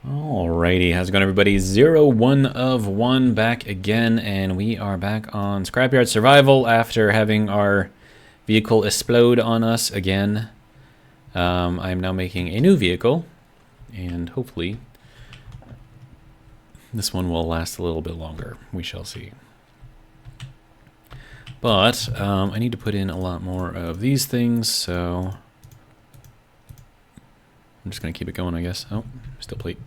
Alrighty, how's it going, everybody? 0-1 back again, and we are back on Scrapyard Survival after having our vehicle explode on us again. I'm now making a new vehicle, and hopefully this one will last a little bit longer. We shall see. But I need to put in a lot more of these things, so I'm just going to keep it going, I guess. Oh, still plate.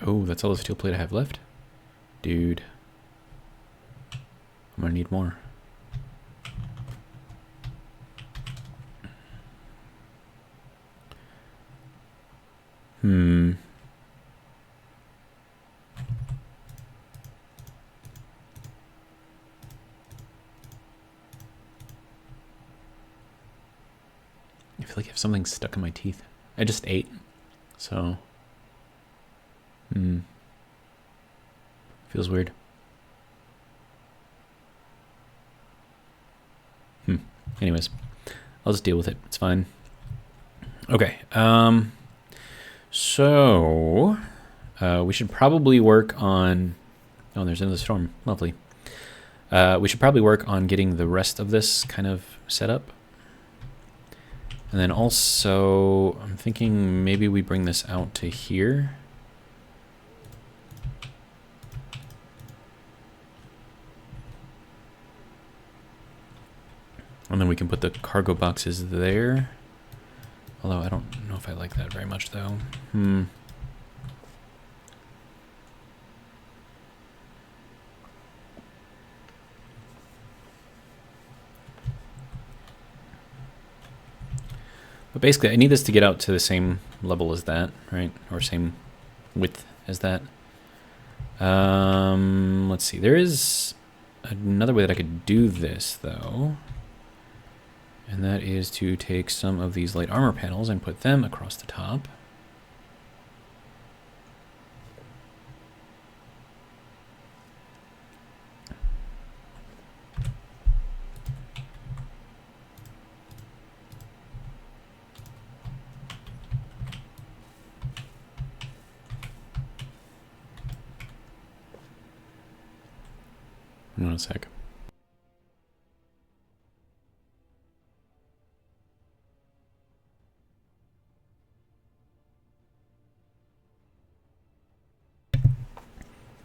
Oh, that's all the steel plate I have left? Dude. I'm gonna need more. I feel like I have something stuck in my teeth. I just ate, so... Feels weird. Anyways, I'll just deal with it. It's fine. Okay. So we should probably work on... Oh, there's another storm. Lovely. We should probably work on getting the rest of this kind of set up. And then also, I'm thinking maybe we bring this out to here. And then we can put the cargo boxes there. Although I don't know if I like that very much, though. But basically, I need this to get out to the same level as that, right? Or same width as that. Let's see. There is another way that I could do this, though. And that is to take some of these light armor panels and put them across the top. Hang on a sec.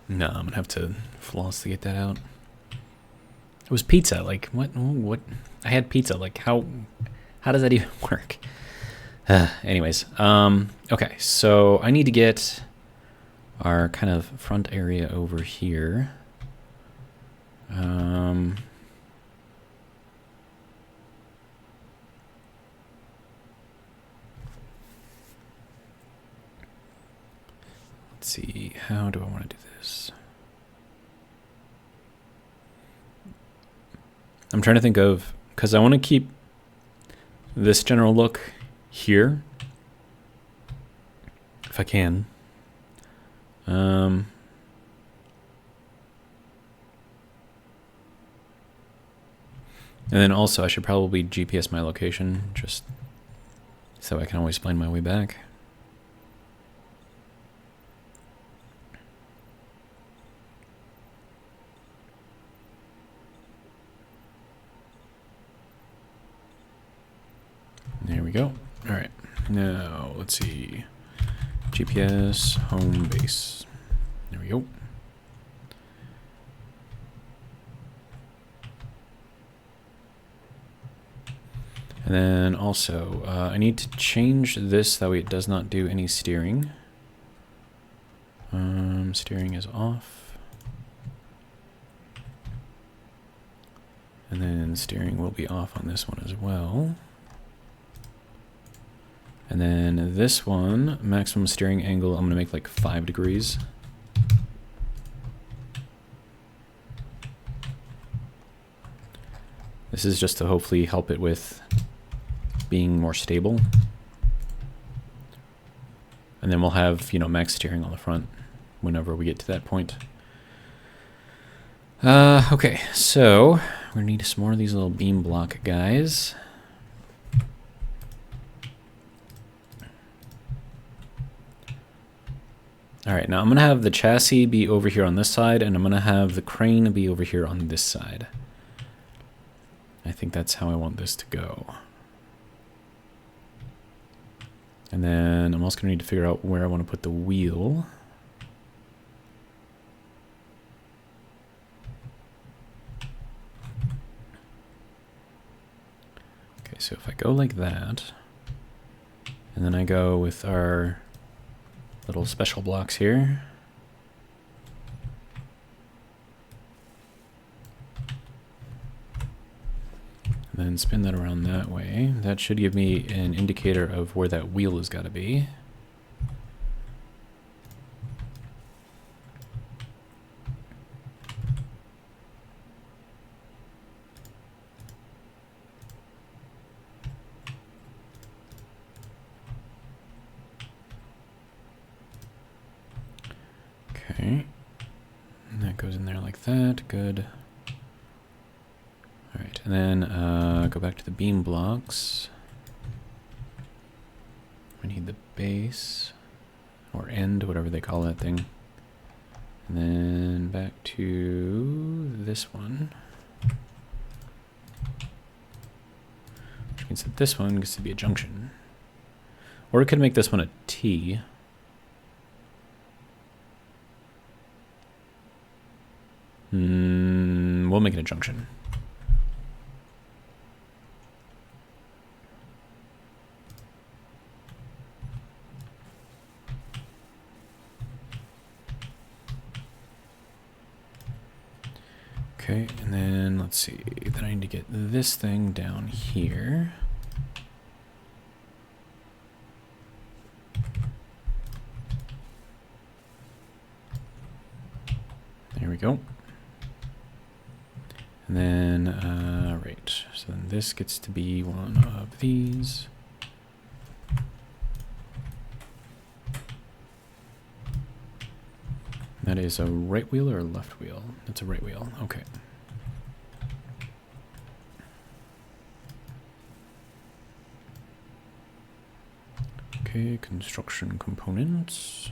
No, I'm gonna have to floss to get that out. It was pizza. Like what? I had pizza. Like how does that even work? Anyways, okay. So I need to get our kind of front area over here. Let's see. How do I want to do this? I'm trying to think of, because I want to keep this general look here, if I can. And then also I should probably GPS my location, just so I can always find my way back. There we go. All right. Now, let's see. GPS, home base. There we go. And then also, I need to change this that way it does not do any steering. Steering is off. And then steering will be off on this one as well. And then this one, maximum steering angle, I'm going to make like 5 degrees. This is just to hopefully help it with being more stable. And then we'll have, you know, max steering on the front whenever we get to that point. Okay, so we're going to need some more of these little beam block guys. All right, now I'm going to have the chassis be over here on this side, and I'm going to have the crane be over here on this side. I think that's how I want this to go. And then I'm also going to need to figure out where I want to put the wheel. Okay, so if I go like that, and then I go with our little special blocks here. And then spin that around that way. That should give me an indicator of where that wheel has got to be. Okay. And that goes in there like that. Good. Alright, and then go back to the beam blocks. We need the base, or end, whatever they call that thing. And then back to this one. Which means that this one gets to be a junction. Or it could make this one a T. We'll make it a junction. Okay, and then let's see, then I need to get this thing down here. There we go. And then, right, so then this gets to be one of these. That is a right wheel or a left wheel? That's a right wheel, okay. Okay, construction components.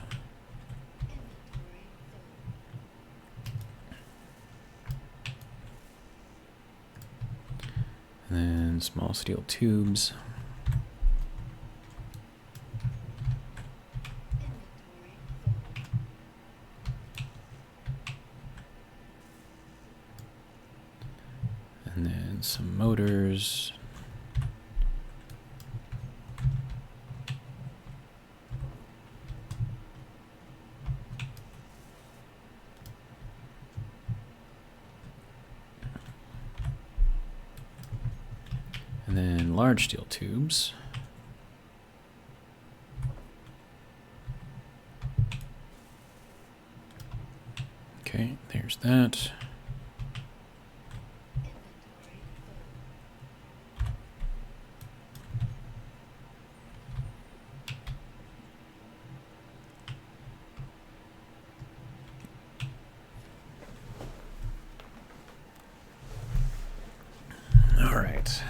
And then small steel tubes. And then some motors. And then large steel tubes. Okay, there's that. All right.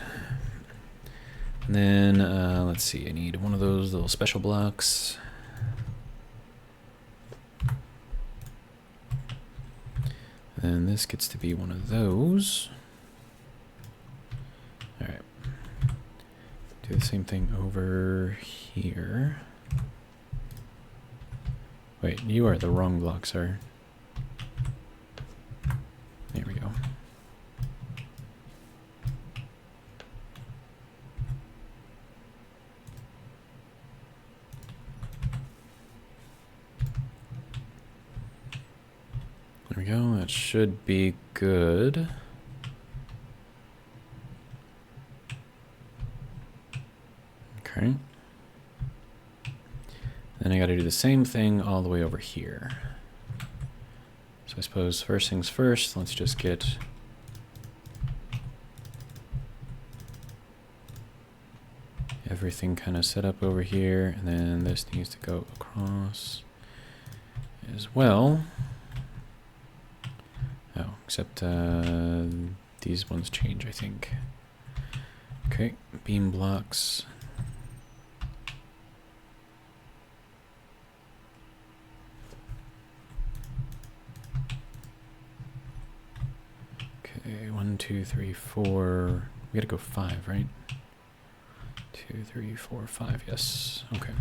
And then, let's see, I need one of those little special blocks. And this gets to be one of those. All right. Do the same thing over here. Wait, you are the wrong block, sir. There we go. There we go, that should be good. Okay. Then I gotta do the same thing all the way over here. So I suppose first things first, let's just get everything kind of set up over here, and then this needs to go across as well. Oh, except these ones change, I think. Okay, beam blocks. 2, 3, 4. We gotta go 5, right? 2, 3, 4, 5. Yes. Okay.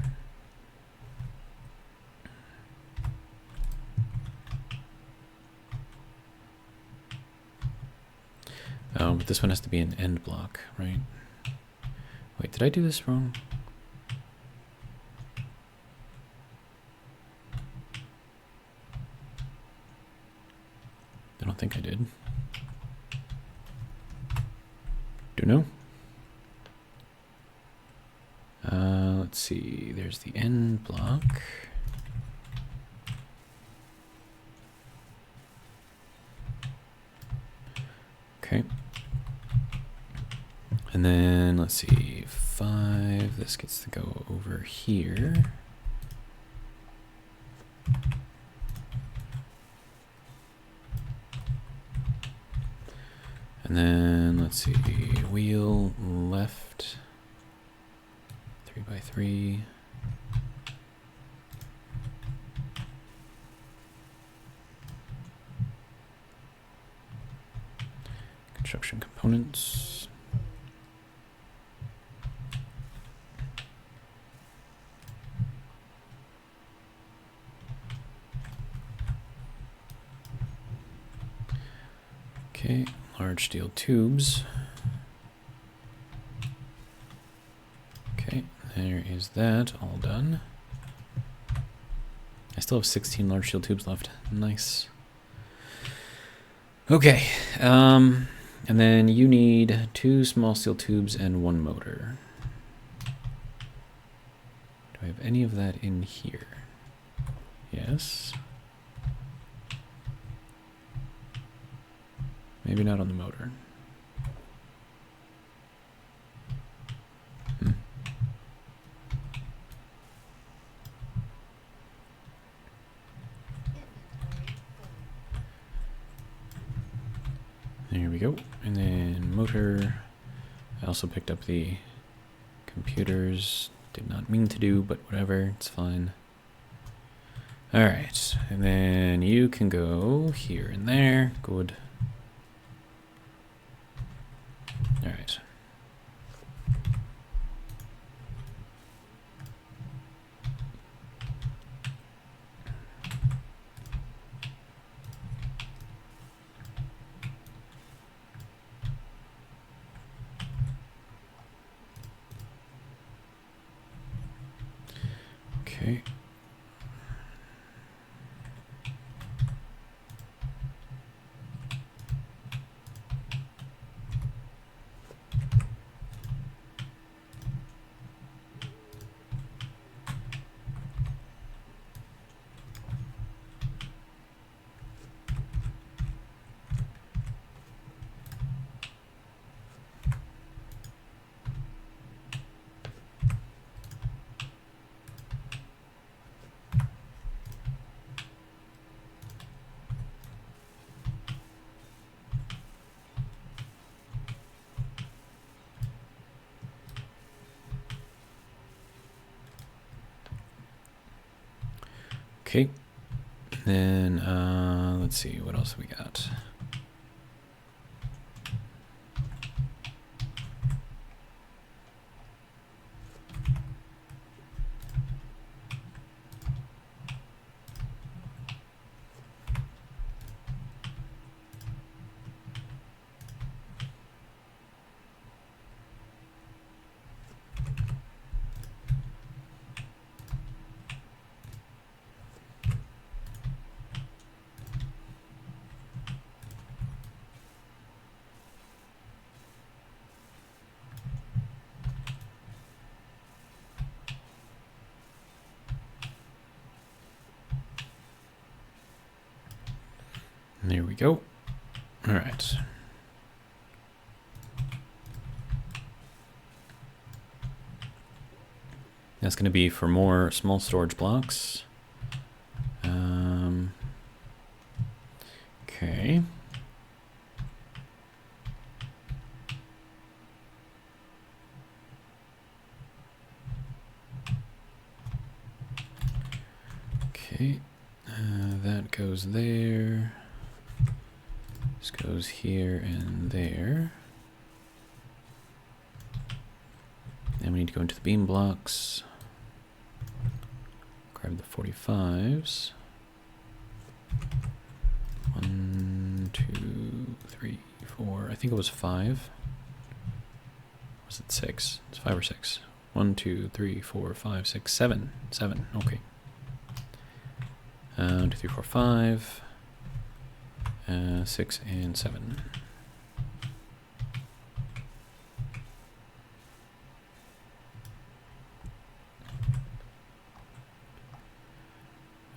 Oh, but this one has to be an end block, right? Wait, did I do this wrong? I don't think I did. Don't know. Let's see. There's the end block. Okay. And then let's see. 5. This gets to go over here. And then let's see, wheel left, 3 by 3. Construction components. Okay. Large steel tubes. Okay, there is that all done. I still have 16 large steel tubes left. Nice. Okay, and then you need 2 small steel tubes and 1 motor. Do I have any of that in here? Yes. Maybe not on the motor. There we go. And then motor. I also picked up the computers. Did not mean to do, but whatever. It's fine. All right. And then you can go here and there. Good. All right. Okay. Okay, then let's see, what else we got? There we go. All right. That's going to be for more small storage blocks. Okay. Okay. That goes there. This goes here and there. Then we need to go into the beam blocks. Grab the 45s. 1, 2, 3, 4. I think it was 5. Was it 6? It's 5 or 6. 1, 2, 3, 4, 5, 6, 7. 7. Okay. 1, 2, 3, 4, 5. 6 and 7.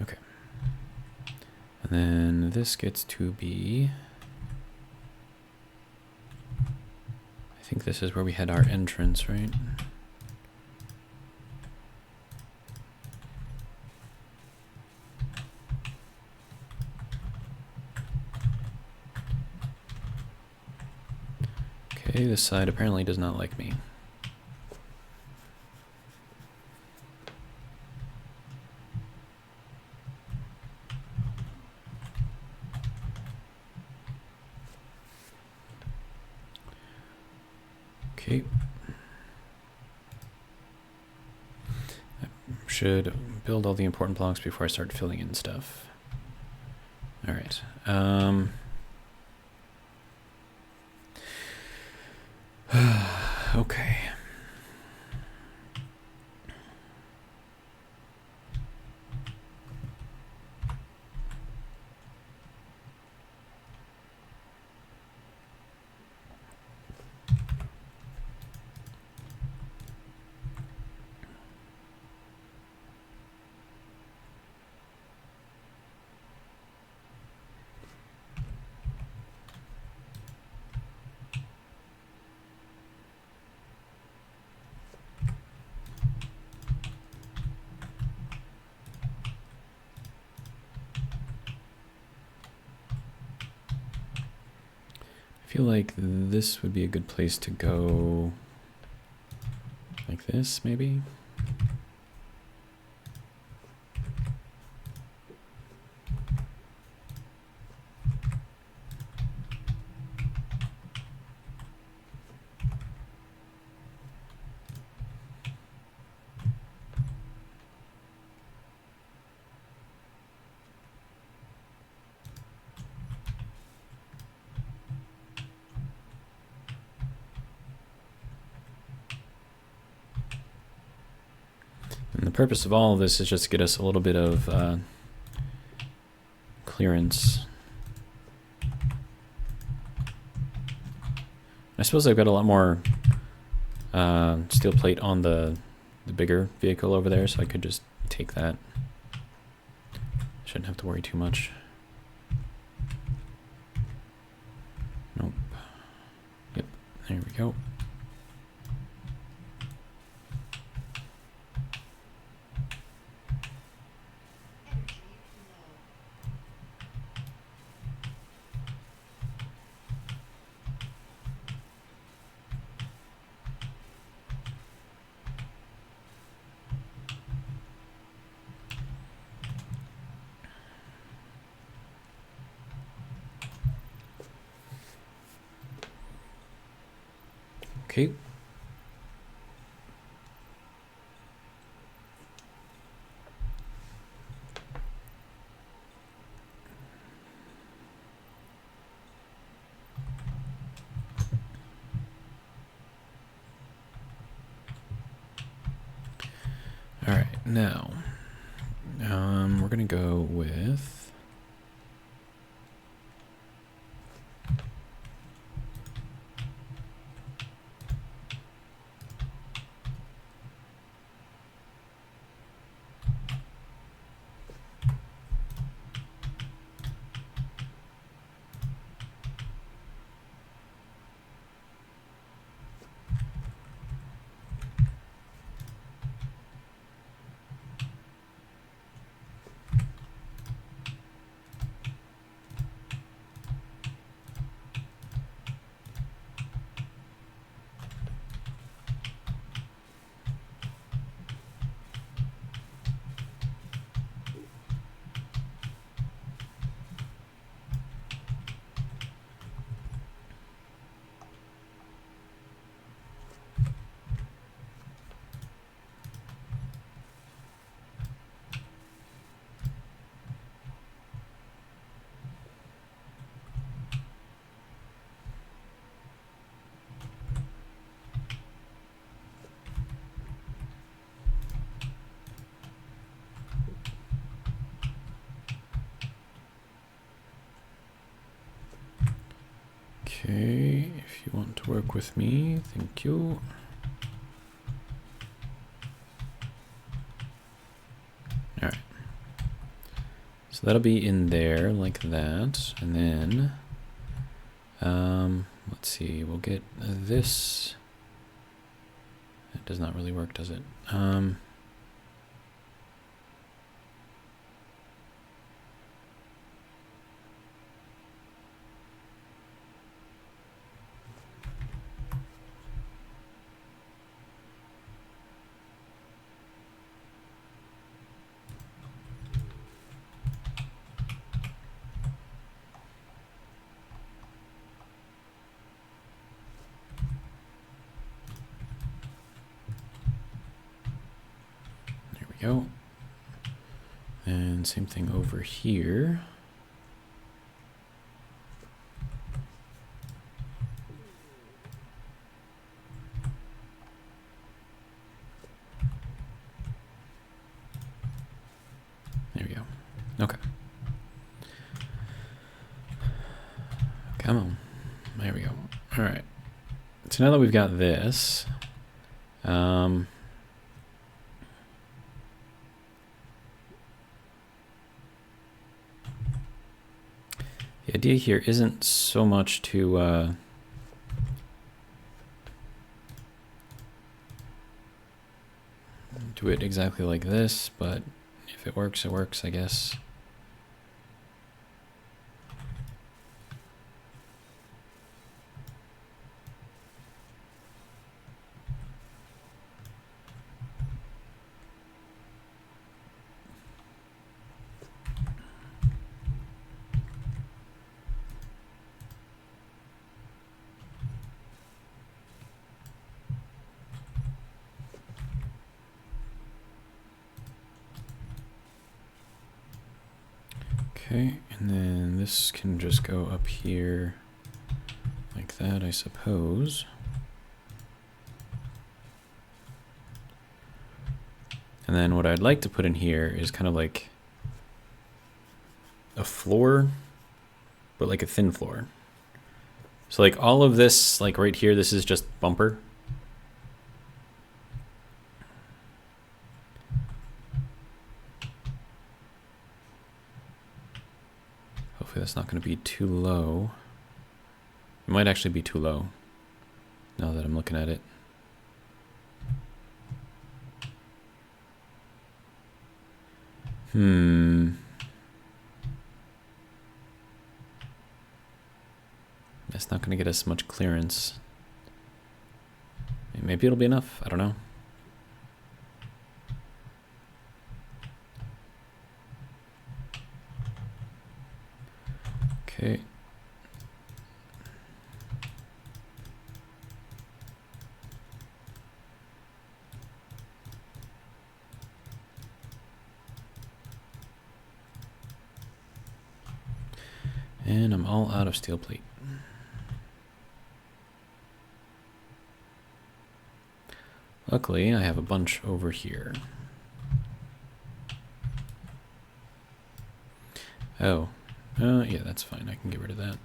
Okay. And then this gets to be, I think this is where we had our entrance, right? Okay, this side apparently does not like me. Okay. I should build all the important blocks before I start filling in stuff. All right. Okay. I feel like this would be a good place to go like this, maybe? And the purpose of all of this is just to get us a little bit of clearance. I suppose I've got a lot more steel plate on the bigger vehicle over there, so I could just take that. Shouldn't have to worry too much. Nope. Yep, there we go. Okay. All right, now we're gonna go with Please work with me. Thank you. All right. So that'll be in there like that. And then, let's see, we'll get this. It does not really work, does it? Go. And same thing over here. There we go. Okay. Come on. There we go. All right. So now that we've got this, the idea here isn't so much to do it exactly like this, but if it works, I guess. Okay, and then this can just go up here like that, I suppose. And then what I'd like to put in here is kind of like a floor, but like a thin floor. So like all of this, like right here, this is just bumper. Hopefully that's not going to be too low. It might actually be too low now that I'm looking at it. That's not going to get us much clearance. Maybe it'll be enough. I don't know. Okay. And I'm all out of steel plate. Luckily, I have a bunch over here. Oh. Yeah, that's fine. I can get rid of that.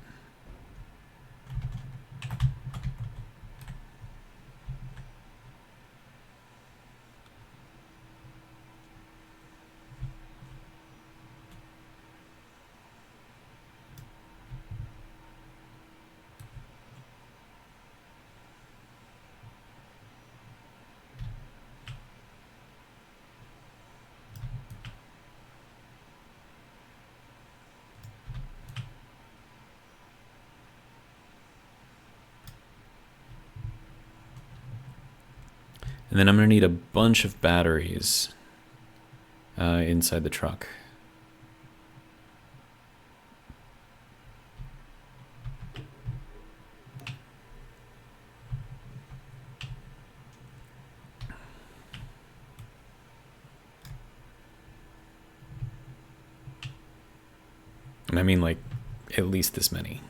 And then I'm going to need a bunch of batteries inside the truck. And I mean like at least this many.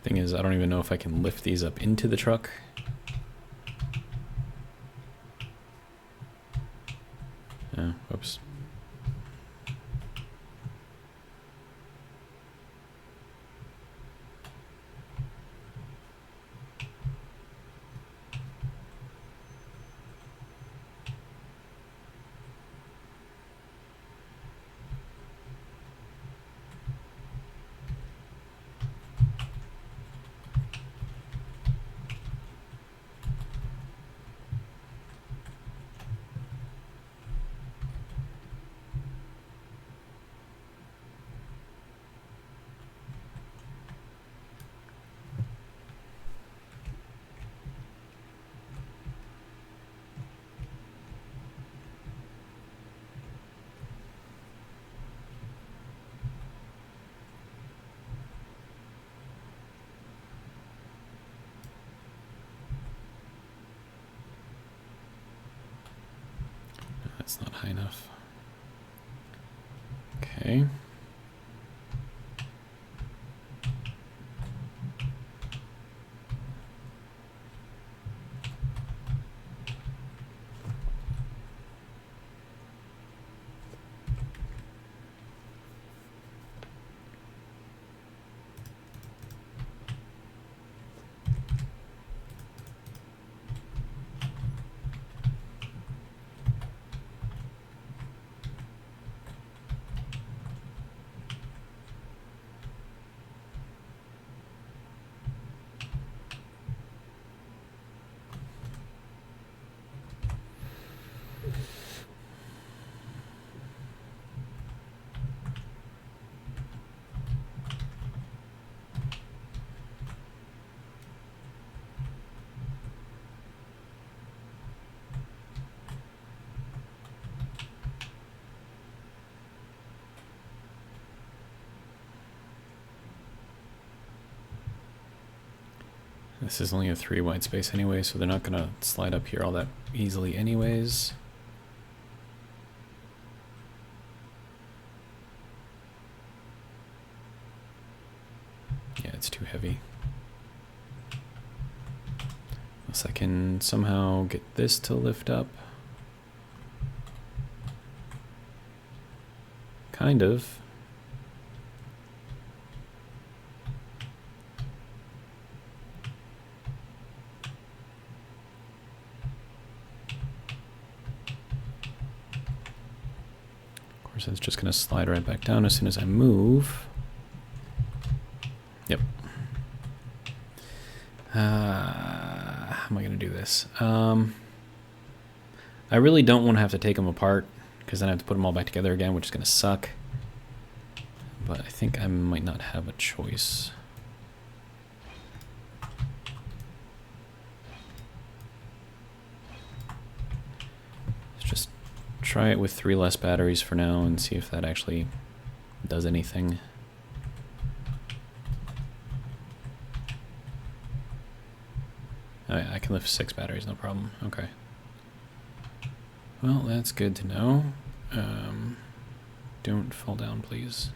Thing is, I don't even know if I can lift these up into the truck. Oh, oops. that's not high enough. Okay. This is only a 3 white space anyway, so they're not going to slide up here all that easily anyways. Yeah, it's too heavy. Unless I can somehow get this to lift up. Kind of. So it's just going to slide right back down as soon as I move. Yep. How am I going to do this? I really don't want to have to take them apart, because then I have to put them all back together again, which is going to suck. But I think I might not have a choice. Try it with 3 less batteries for now and see if that actually does anything. Oh, yeah, I can lift 6 batteries, no problem. Okay. Well, that's good to know. Don't fall down, please.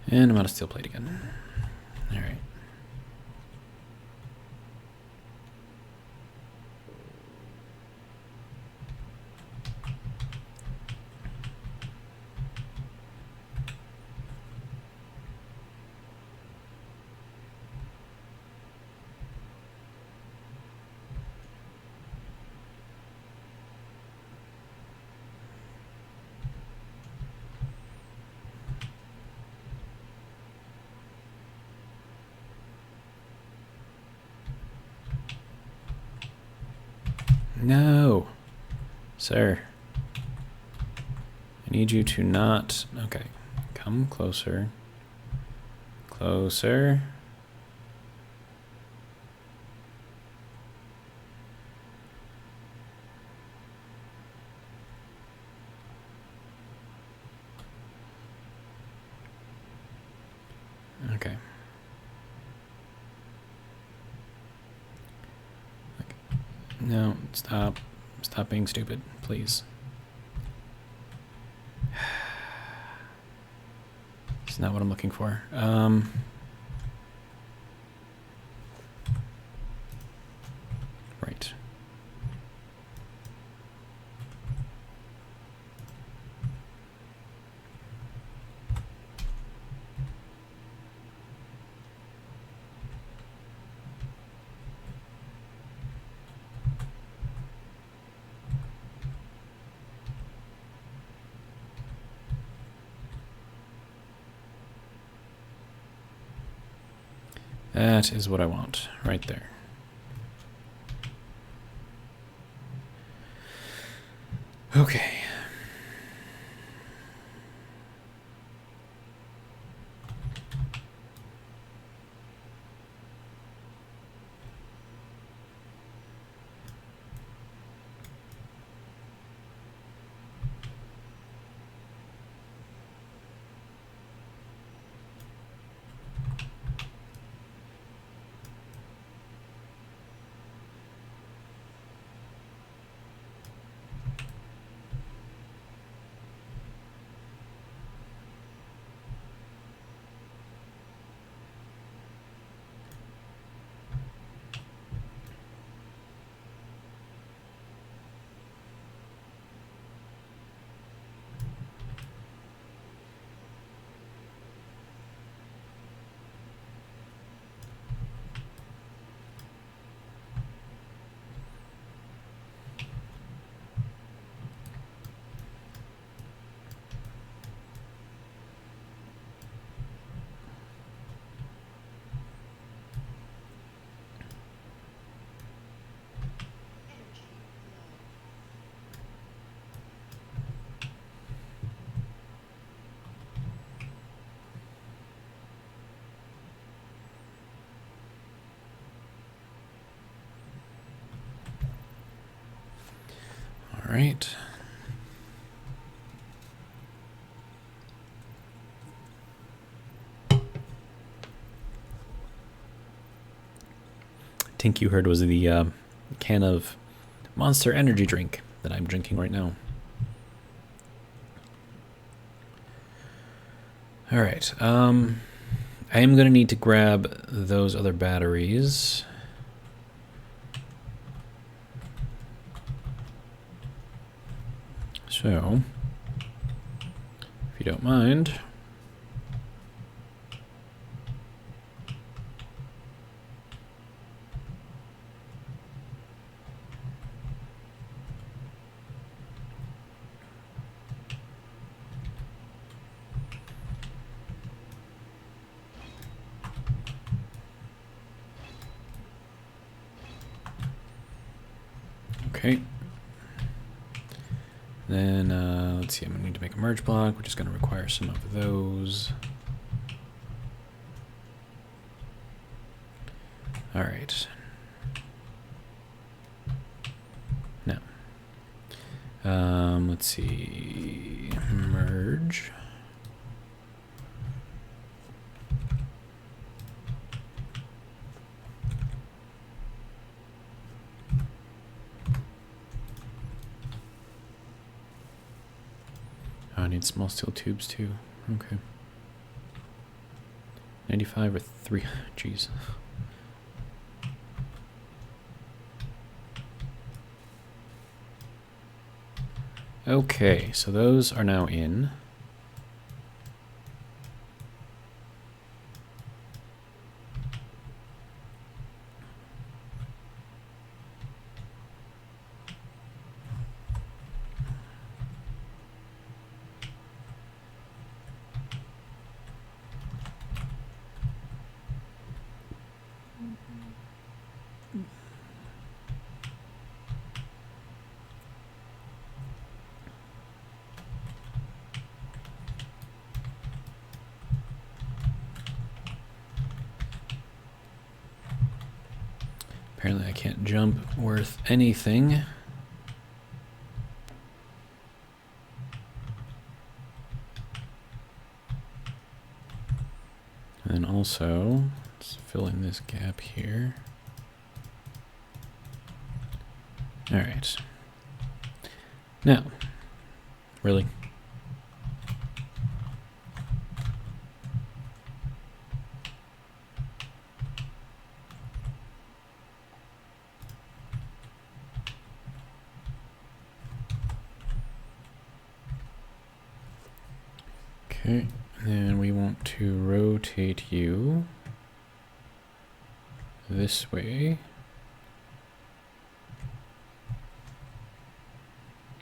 And I'm out of steel plate again. All right. No, sir. I need you to not. Okay, come closer. Closer. Okay. No, stop. Stop being stupid, please. It's not what I'm looking for. Right. That is what I want, right there. Okay. All right. I think you heard was the can of Monster Energy drink that I'm drinking right now. All right. I am going to need to grab those other batteries. So, if you don't mind. Okay. Then, let's see, I'm going to need to make a merge block, which is going to require some of those. All right. Now, let's see, merge. Oh, I need small steel tubes too. Okay. 95 or 3, jeez. Okay, so those are now in. Apparently I can't jump worth anything. And also, let's fill in this gap here. All right. Now, really? Okay, and we want to rotate you this way.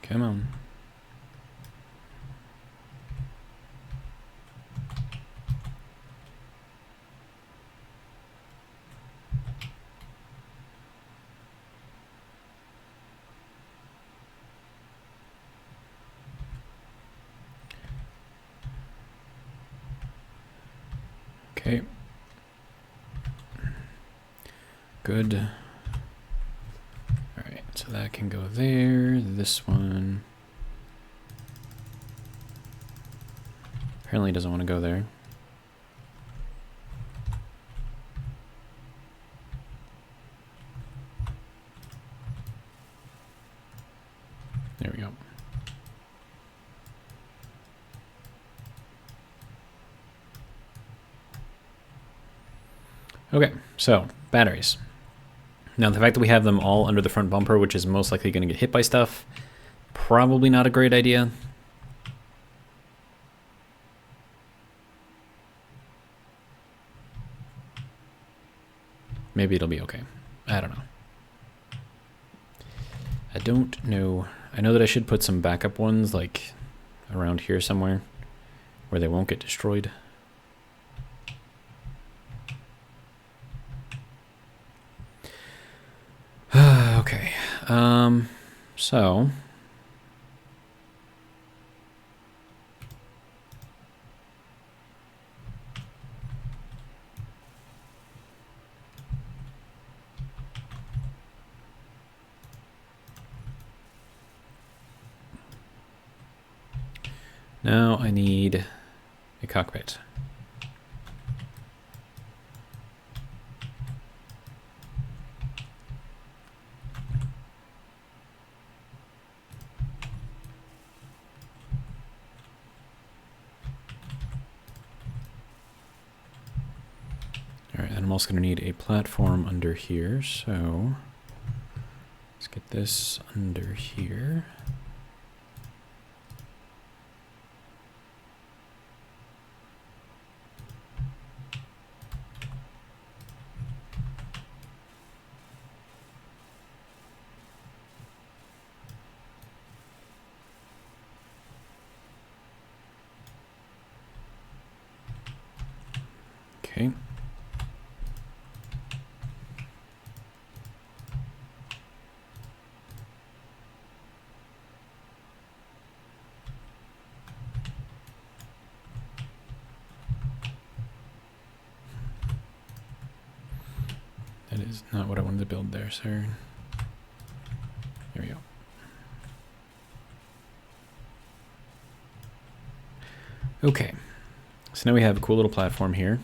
Come on. Okay. Good. All right, so that can go there. This one apparently doesn't want to go there. There we go. Okay, so batteries. Now the fact that we have them all under the front bumper, which is most likely going to get hit by stuff, probably not a great idea. Maybe it'll be okay. I don't know. I don't know. I know that I should put some backup ones like around here somewhere where they won't get destroyed. Okay. So now I need a cockpit. All right, and I'm also going to need a platform under here, so let's get this under here. Okay. That is not what I wanted to build there, sir. There we go. Okay. So now we have a cool little platform here.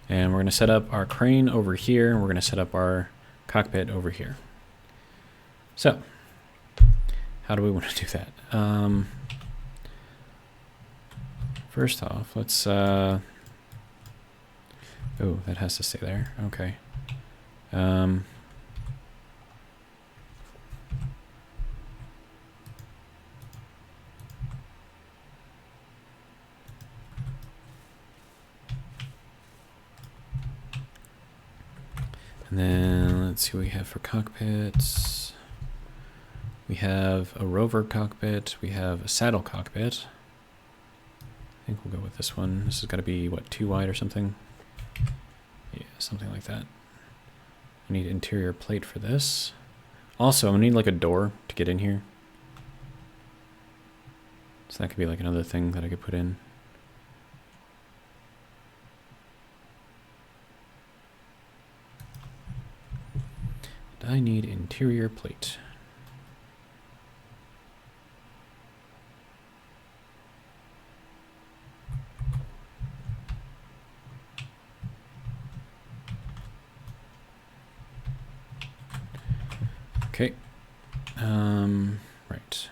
And we're going to set up our crane over here, and we're going to set up our cockpit over here. So, how do we want to do that? First off, let's... oh, that has to stay there. Okay. And then let's see what we have for cockpits. We have a rover cockpit. We have a saddle cockpit. I think we'll go with this one. This has got to be, what, 2 wide or something? Yeah, something like that. We need interior plate for this. Also, I'm going to need like a door to get in here. So that could be like another thing that I could put in. I need interior plate. Okay. Right.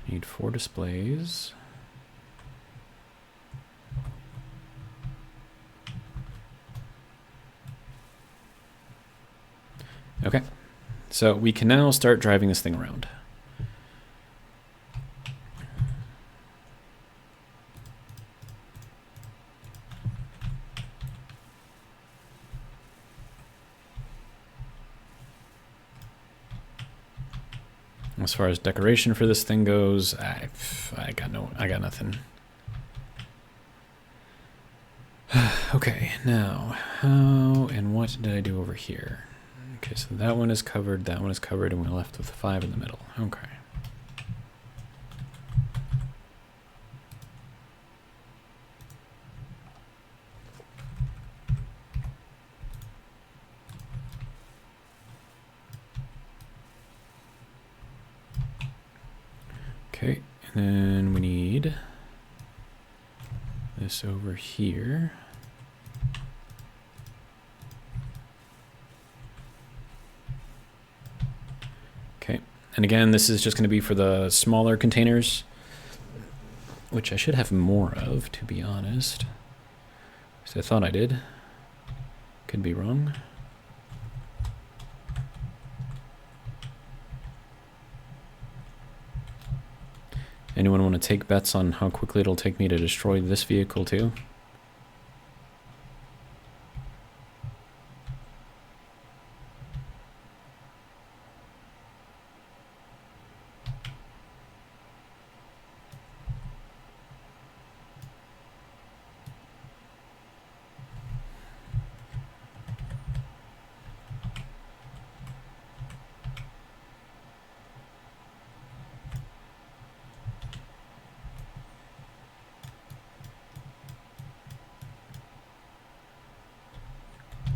Need 4 displays. Okay, so we can now start driving this thing around. As far as decoration for this thing goes, I got nothing. Okay, now, how and what did I do over here? Okay, so that one is covered, and we're left with 5 in the middle. Okay. Okay, and then we need this over here. Okay, and again, this is just going to be for the smaller containers, which I should have more of, to be honest. So I thought I did. Could be wrong. Anyone want to take bets on how quickly it'll take me to destroy this vehicle too?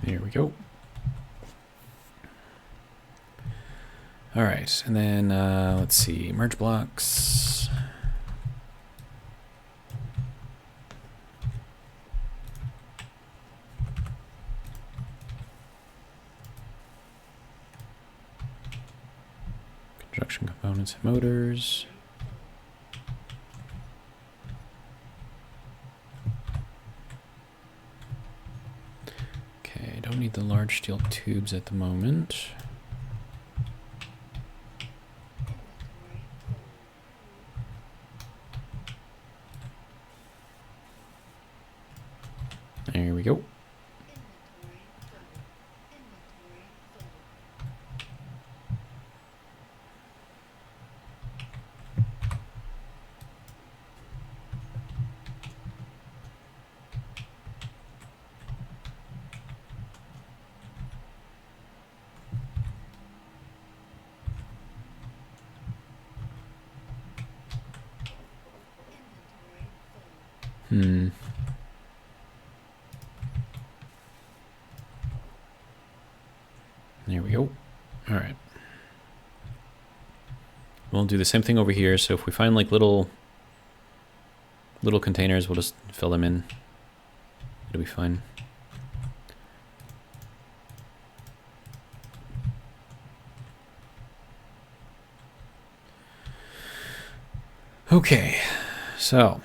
There we go. All right, and then let's see, merge blocks. Construction components and motors. Okay, don't need the large steel tubes at the moment. There we go. There we go. All right. We'll do the same thing over here. So if we find like little containers, we'll just fill them in. It'll be fine. Okay, so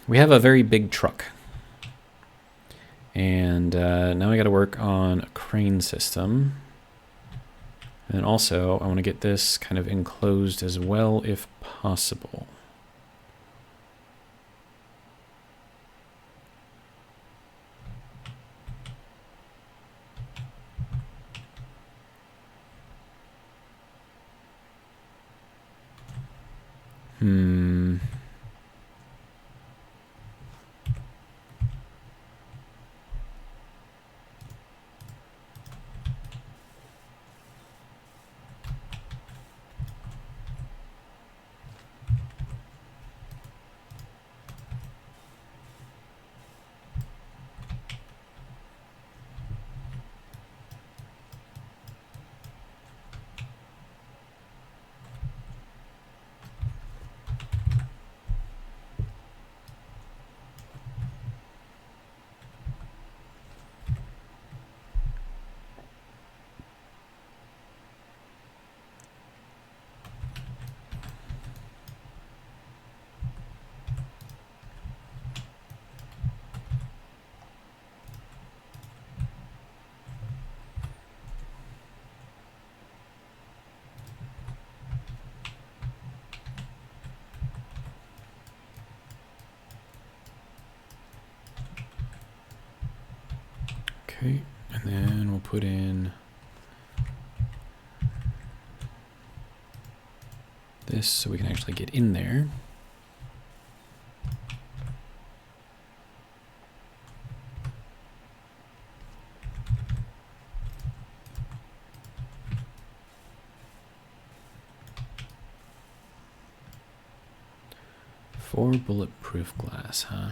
we have a very big truck. And now I got to work on a crane system. And also, I want to get this kind of enclosed as well, if possible. Okay, and then we'll put in this so we can actually get in there. 4 bulletproof glass, huh?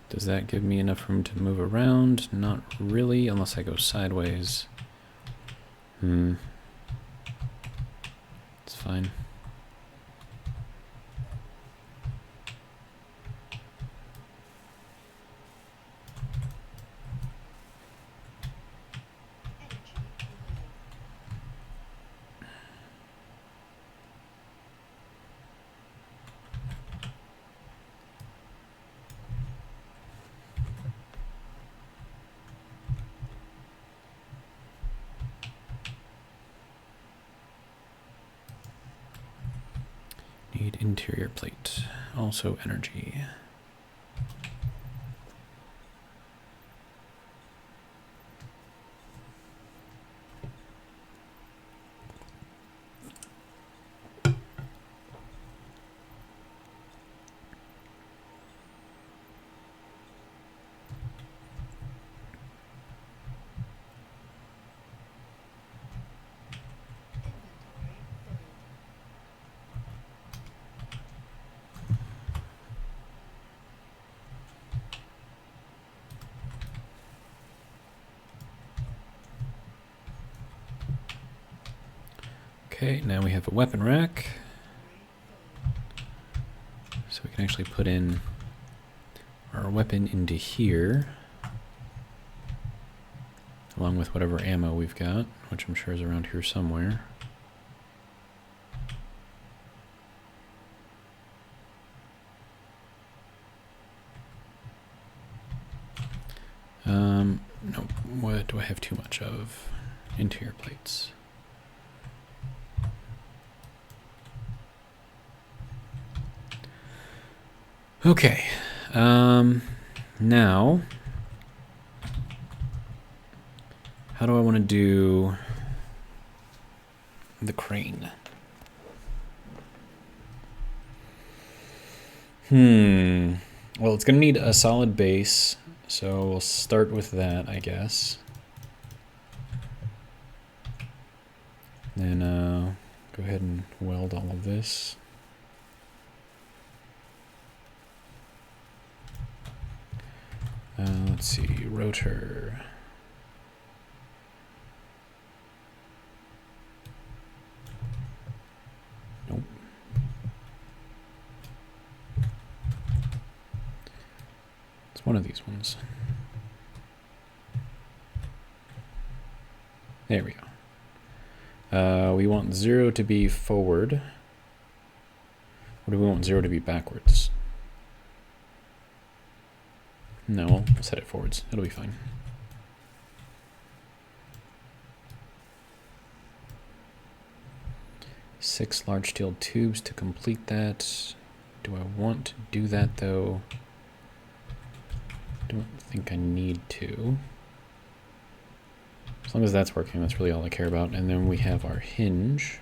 Does that give me enough room to move around? Not really, unless I go sideways. It's fine. Need interior plate. Also energy. Okay, now we have a weapon rack. So we can actually put in our weapon into here, along with whatever ammo we've got, which I'm sure is around here somewhere. No, what do I have too much of? Interior plates. Okay, now, how do I want to do the crane? Well, it's going to need a solid base, so we'll start with that, I guess. Then go ahead and weld all of this. Let's see, rotor. Nope. It's one of these ones. There we go. We want 0 to be forward. Or do we want 0 to be backwards? No, we'll set it forwards. It'll be fine. Six large steel tubes to complete that. Do I want to do that, though? Don't think I need to. As long as that's working, that's really all I care about. And then we have our hinge.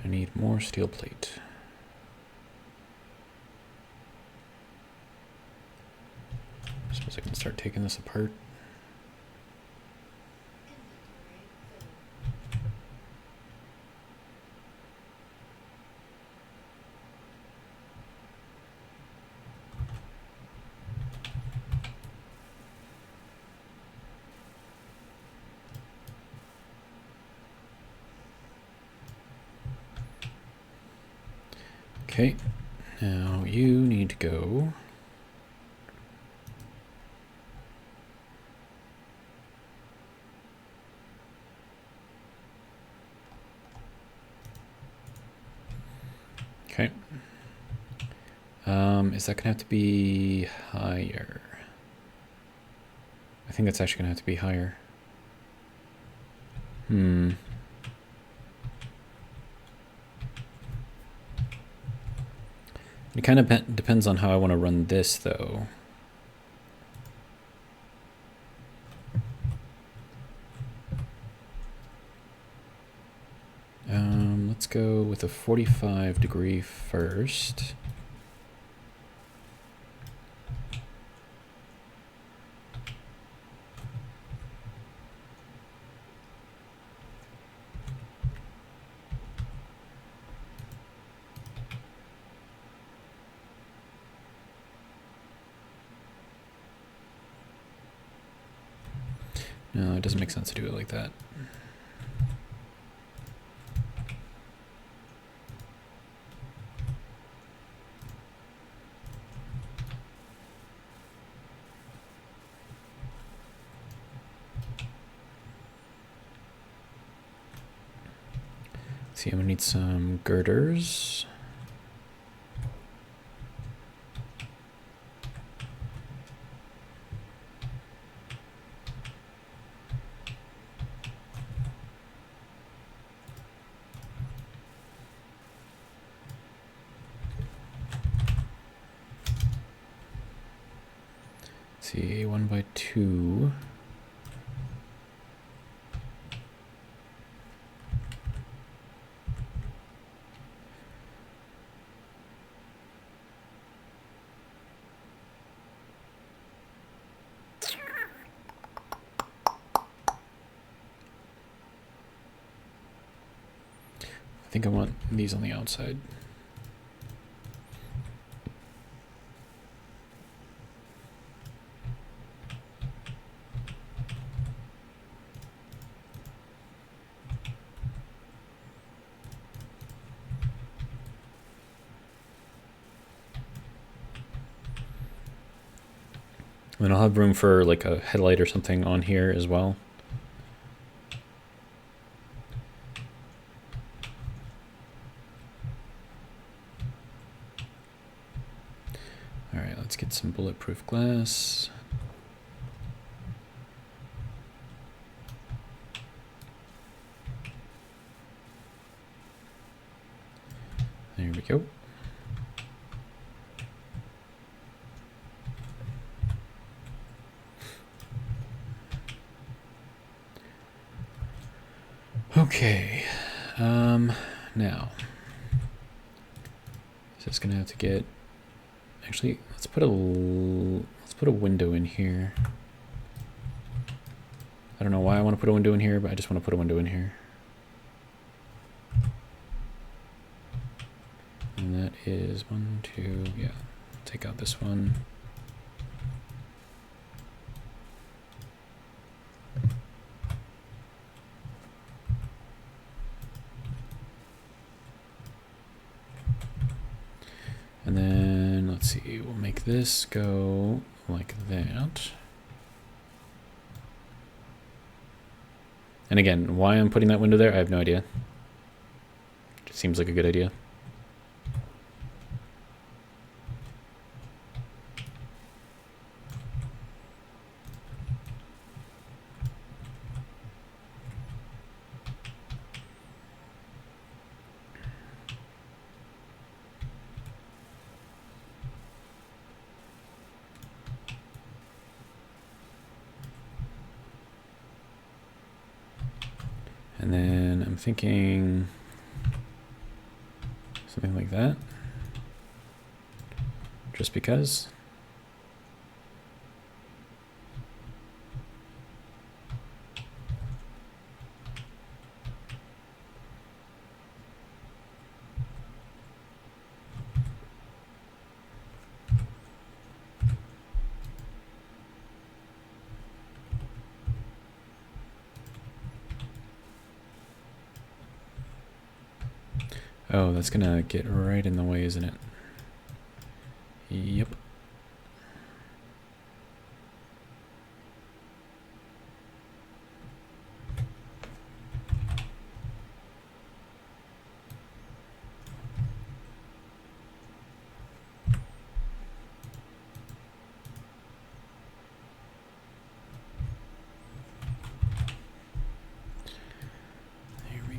I need more steel plate. I suppose I can start taking this apart. Okay, now you need to go. Okay. Is that gonna have to be higher? I think that's actually gonna have to be higher. It kind of depends on how I want to run this, though. Let's go with a 45-degree first. No, it doesn't make sense to do it like that. See, I'm gonna need some girders. See, 1x2. I think I want these on the outside. And I'll have room for like a headlight or something on here as well. All right, let's get some bulletproof glass. There we go. Okay, now, so it's gonna have to get, actually, let's put a window in here. I don't know why I want to put a window in here, but I just want to put a window in here. And that is 1, 2, yeah, take out this one. And then, let's see, we'll make this go like that. And again, why I'm putting that window there, I have no idea. It seems like a good idea. And then I'm thinking something like that, just because. Oh, that's gonna get right in the way, isn't it? Yep.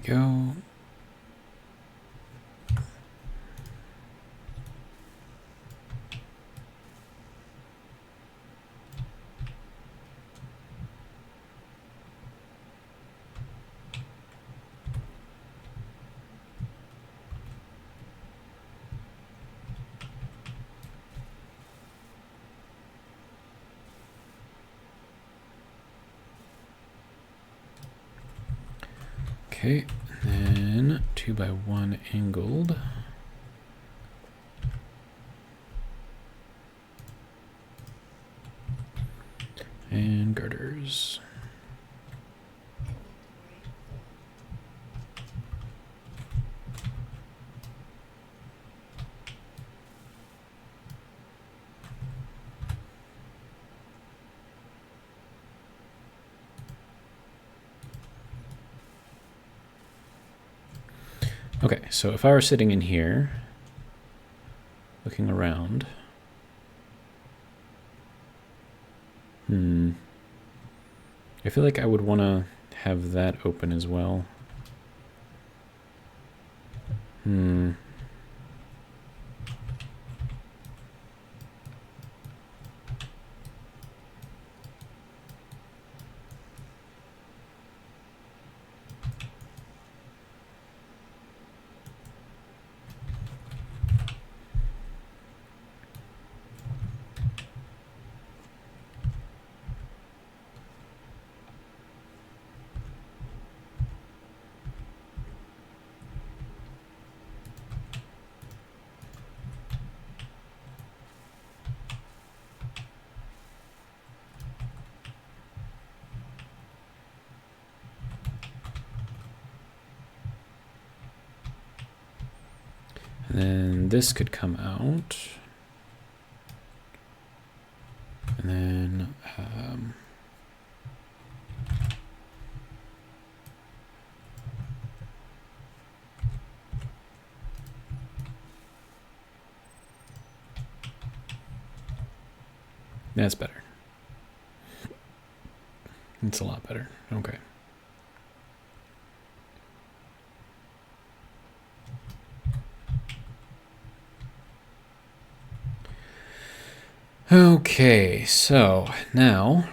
go. Okay, then 2x1 angled. And girders. Okay, so if I were sitting in here, looking around, I feel like I would want to have that open as well. And then this could come out. And then that's better. It's a lot better. Okay. Okay, so now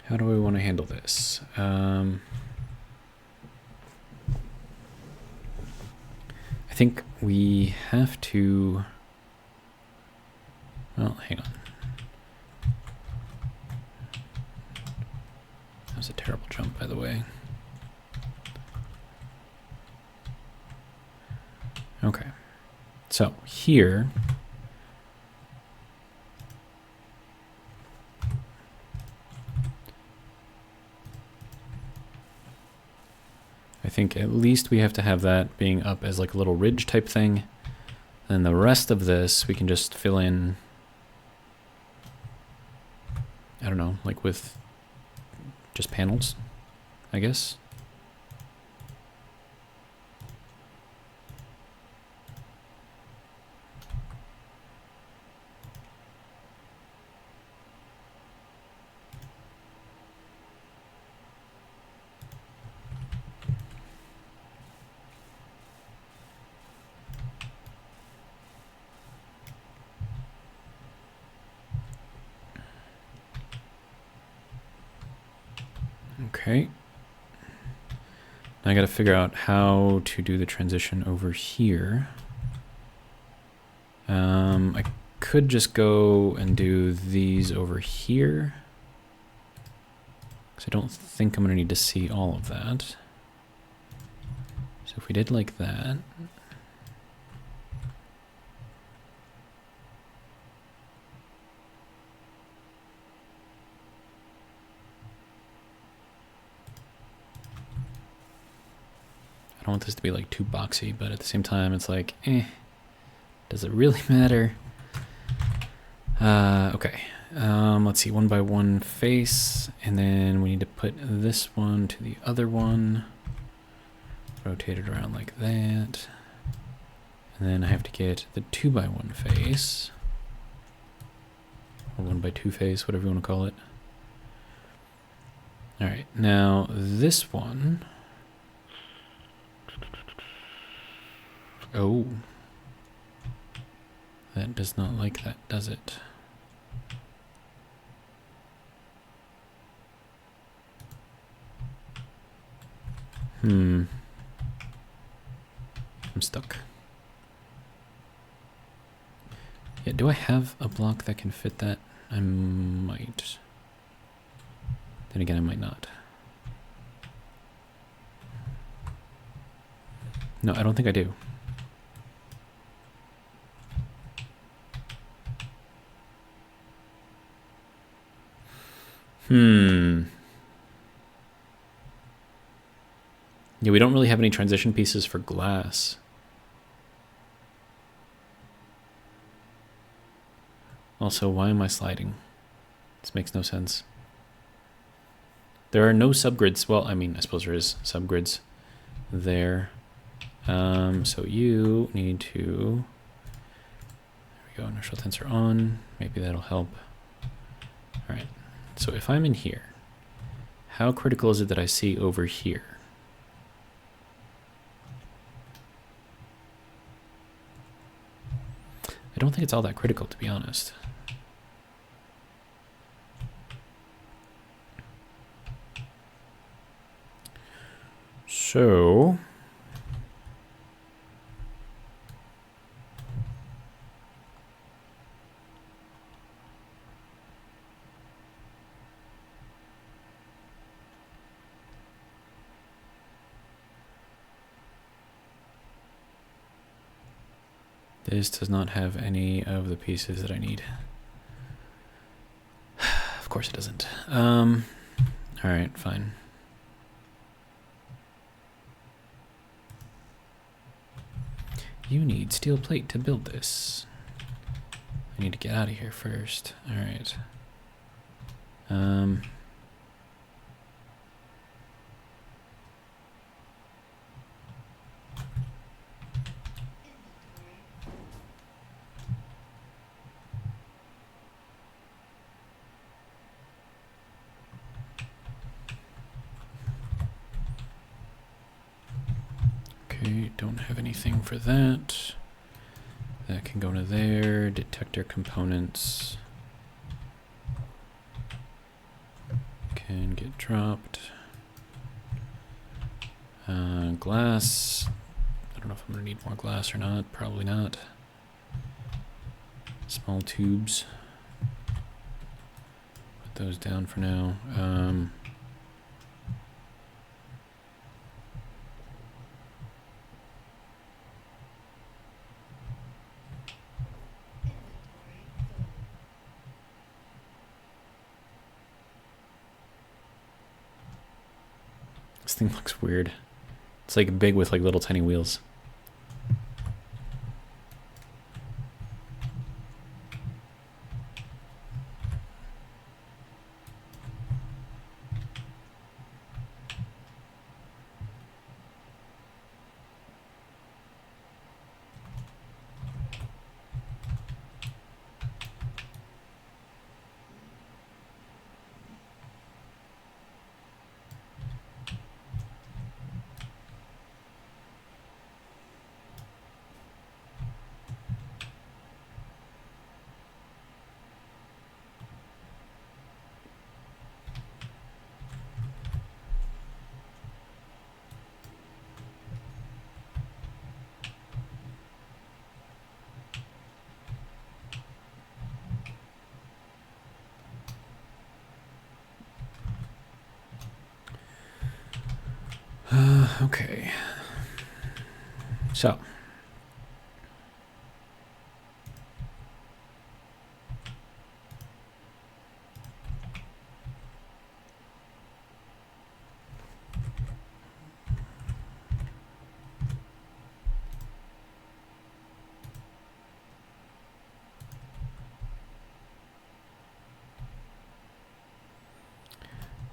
how do we want to handle this? I think we have to, well, hang on. That was a terrible jump, by the way. Okay, so here, I think at least we have to have that being up as like a little ridge type thing. And the rest of this we can just fill in, I don't know, like with just panels, I guess. Okay. Now I got to figure out how to do the transition over here. I could just go and do these over here, because I don't think I'm going to need to see all of that. So if we did like that. I don't want this to be like too boxy, but at the same time it's like, does it really matter? Okay, let's see, 1x1 face, and then we need to put this one to the other one, rotate it around like that, and then I have to get the 2x1 face or 1x2 face, whatever you want to call it. All right, now this one. Oh, that does not like that, does it? I'm stuck. Yeah, do I have a block that can fit that? I might. Then again, I might not. No, I don't think I do. Yeah, we don't really have any transition pieces for glass. Also, why am I sliding? This makes no sense. There are no subgrids. Well, I mean, I suppose there is subgrids there. So you need to... There we go, inertial tensor on. Maybe that'll help. All right, so if I'm in here, how critical is it that I see over here? I don't think it's all that critical, to be honest. So... this does not have any of the pieces that I need. Of course it doesn't. All right, fine. You need steel plate to build this. I need to get out of here first. All right. Okay, don't have anything for that. That can go into there. Detector components can get dropped. Glass. I don't know if I'm gonna need more glass or not. Probably not. Small tubes. Put those down for now. This thing looks weird. It's like big with like little tiny wheels. Okay. So.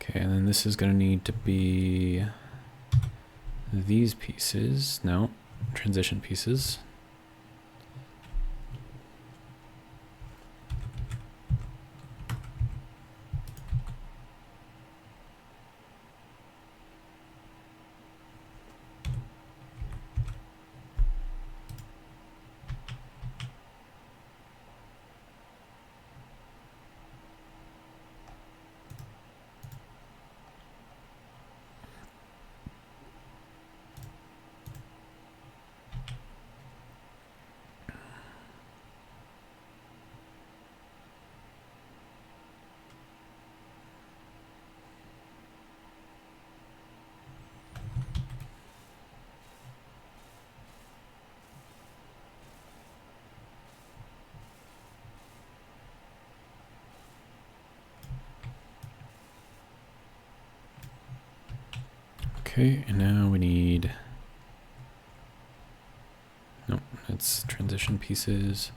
Okay, and then this is going to need to be these pieces. No, transition pieces. Okay, and now we need... Nope, that's transition pieces.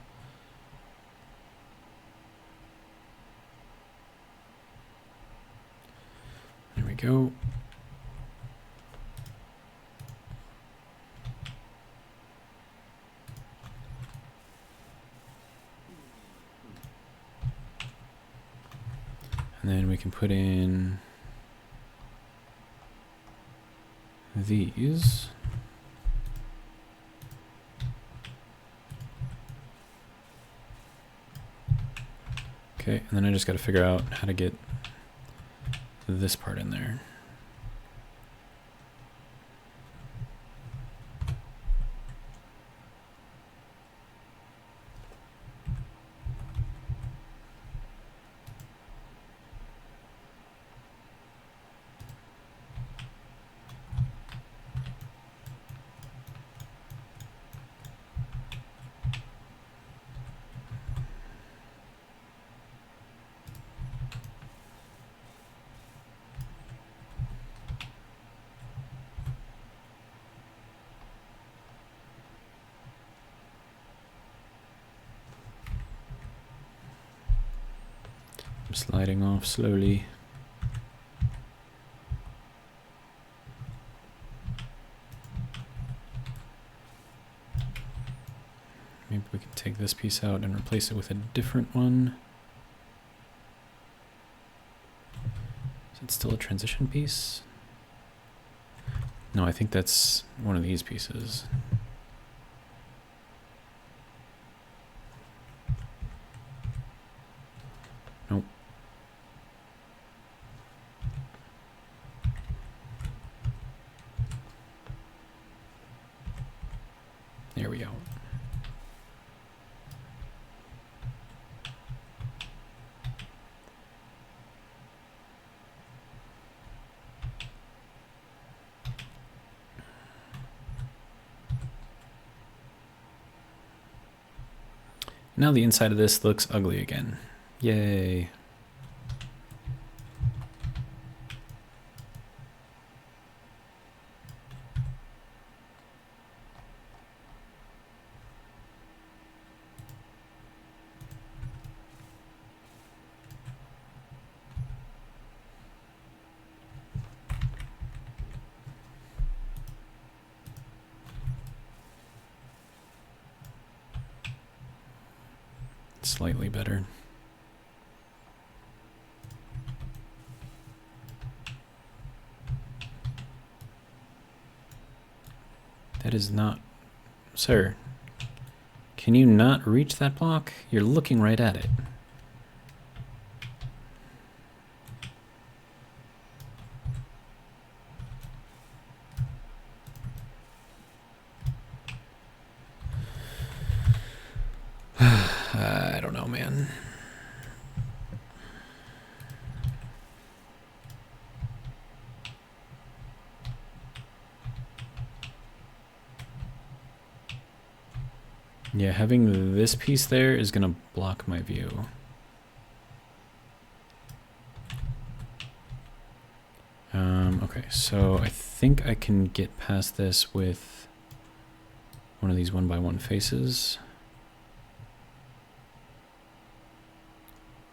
There we go. And then we can put in these. Okay, and then I just got to figure out how to get this part in there. I'm sliding off slowly. Maybe we can take this piece out and replace it with a different one. Is it still a transition piece? No, I think that's one of these pieces. Nope. There we go. Now the inside of this looks ugly again. Yay. Slightly better. That is not... Sir, can you not reach that block? You're looking right at it. I don't know, man. Yeah, having this piece there is gonna block my view. Okay, so I think I can get past this with one of these 1x1 faces.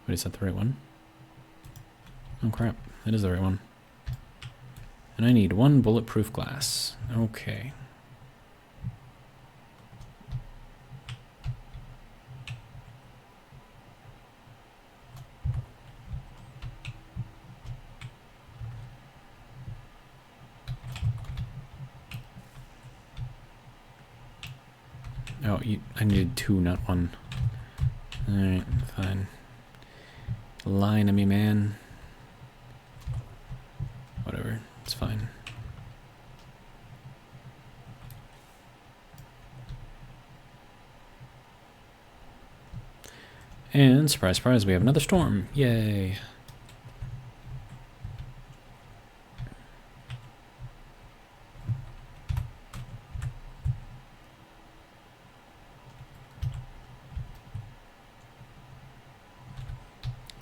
Wait, is that the right one? Oh crap, that is the right one. And I need one bulletproof glass. Okay. Oh, I needed two, not one. Alright, fine. Lying to me, man. Whatever, it's fine. And surprise, surprise, we have another storm. Yay.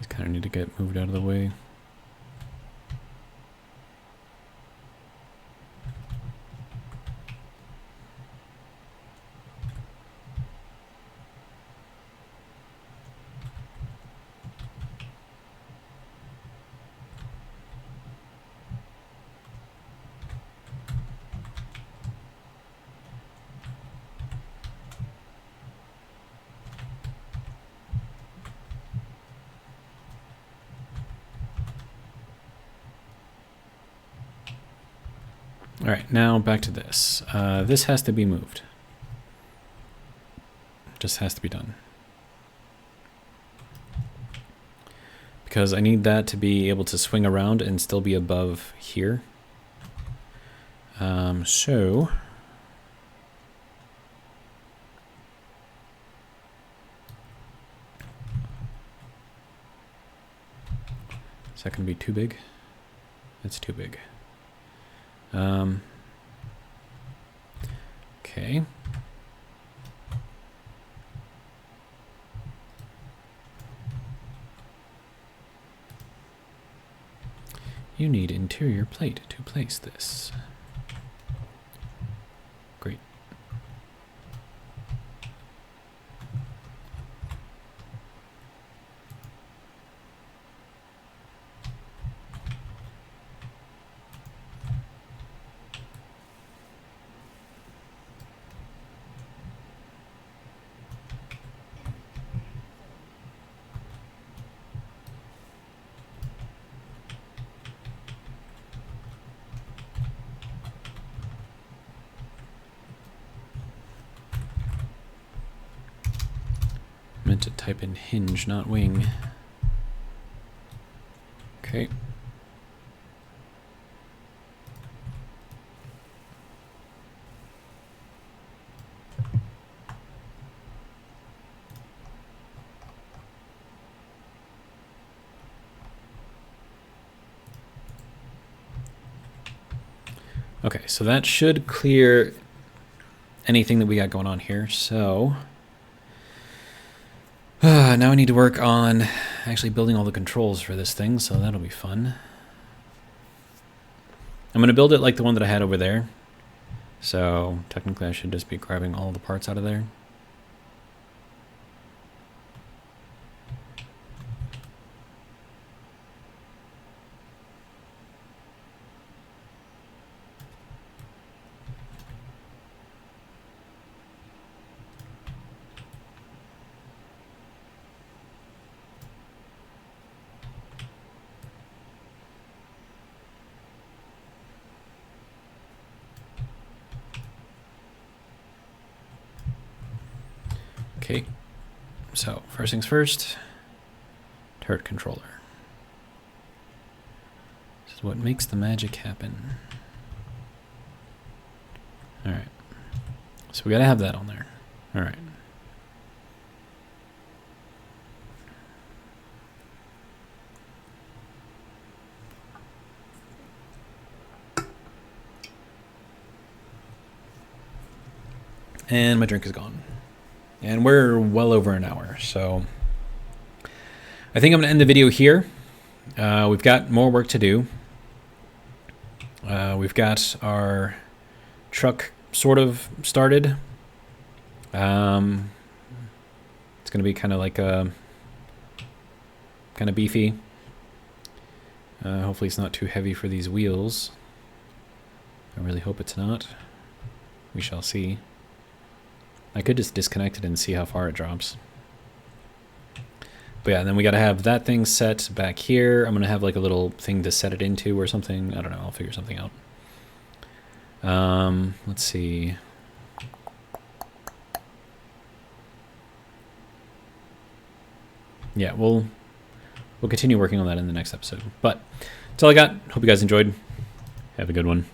Kind of need to get moved out of the way. All right, now back to this. This has to be moved. Just has to be done. Because I need that to be able to swing around and still be above here. So is that going to be too big? That's too big. Okay. You need interior plate to place this. Great. Meant to type in hinge, not wing. Okay. Okay, so that should clear anything that we got going on here. So now I need to work on actually building all the controls for this thing, so that'll be fun. I'm going to build it like the one that I had over there. So technically I should just be grabbing all the parts out of there. Okay, so first things first, turret controller. This is what makes the magic happen. All right, so we gotta have that on there. All right. And my drink is gone. And we're well over an hour, so I think I'm going to end the video here. We've got more work to do. We've got our truck sort of started. It's going to be kind of like a kind of beefy. Hopefully it's not too heavy for these wheels. I really hope it's not. We shall see. I could just disconnect it and see how far it drops. But yeah, and then we got to have that thing set back here. I'm going to have like a little thing to set it into or something. I don't know. I'll figure something out. Let's see. Yeah, we'll continue working on that in the next episode. But that's all I got. Hope you guys enjoyed. Have a good one.